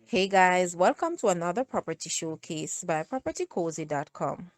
Hey guys, welcome to another property showcase by propertycozy.com.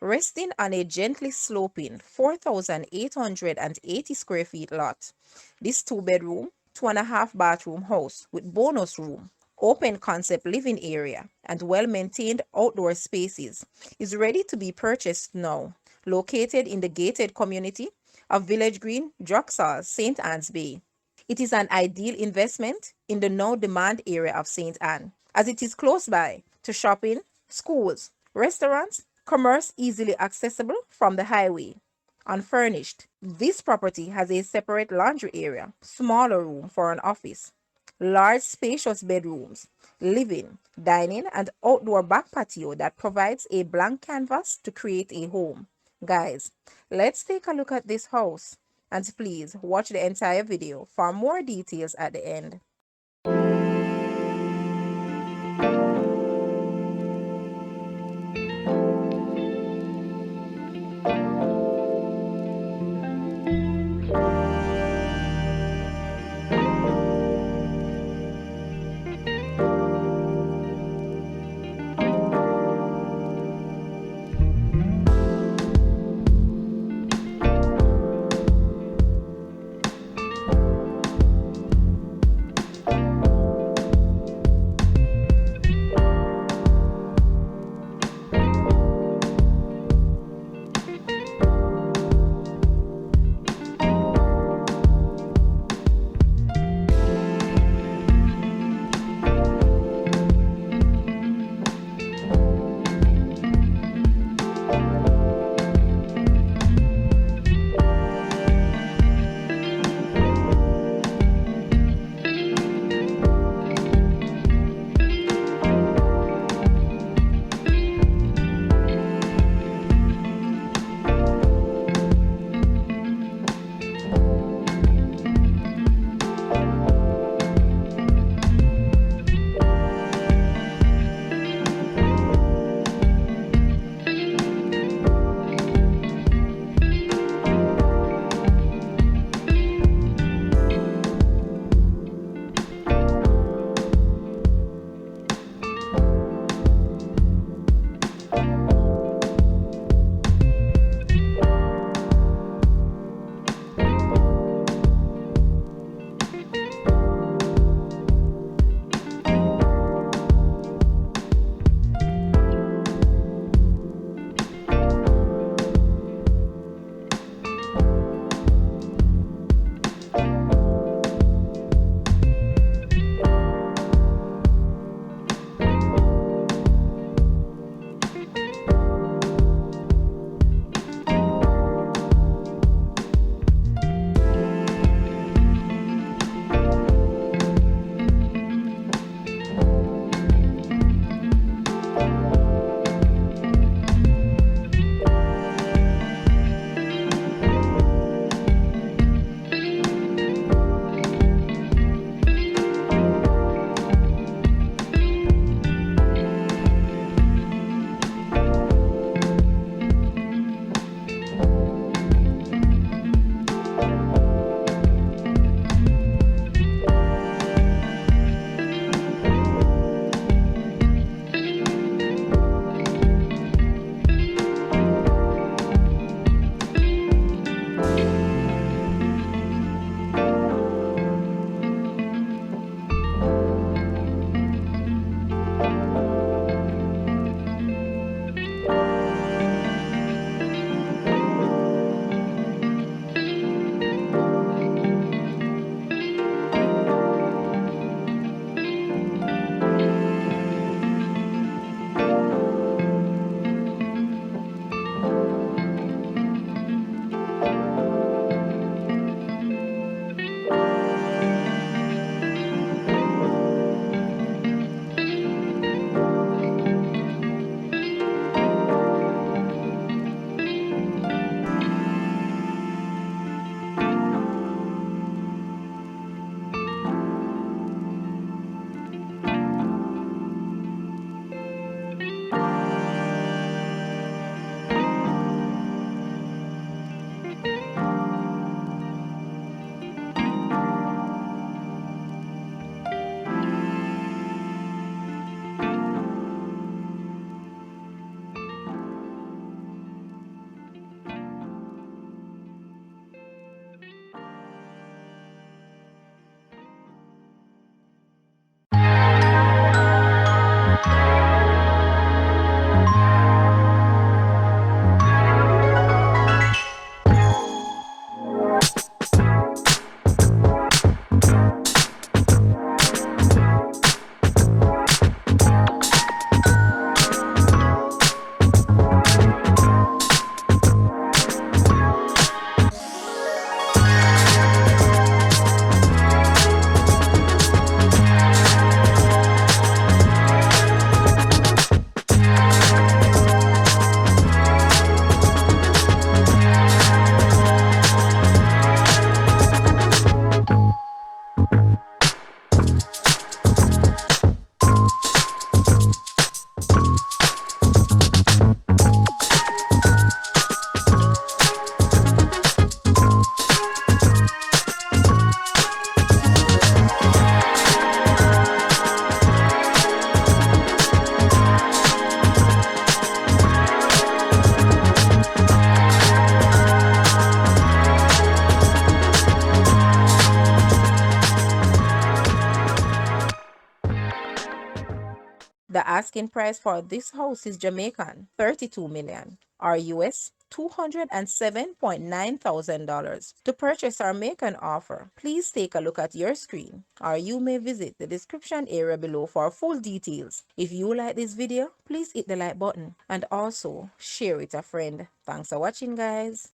Resting on a gently sloping 4,880 square feet lot, this two-bedroom, 2.5 bathroom house with bonus room, open concept living area, and well-maintained outdoor spaces is ready to be purchased now. Located in the gated community of Village Green, Drax, St. Anne's Bay. It is an ideal investment in the now demand area of St. Anne, as it is close by to shopping, schools, restaurants, commerce easily accessible from the highway. Unfurnished, this property has a separate laundry area, smaller room for an office, large spacious bedrooms, living, dining, and outdoor back patio that provides a blank canvas to create a home. Guys, let's take a look at this house. And please watch the entire video for more details at the end. The asking price for this house is Jamaican 32 million or US $207,900. To purchase or make an offer, please take a look at your screen or you may visit the description area below for full details. If you like this video, please hit the like button and also share with a friend. Thanks for watching, guys.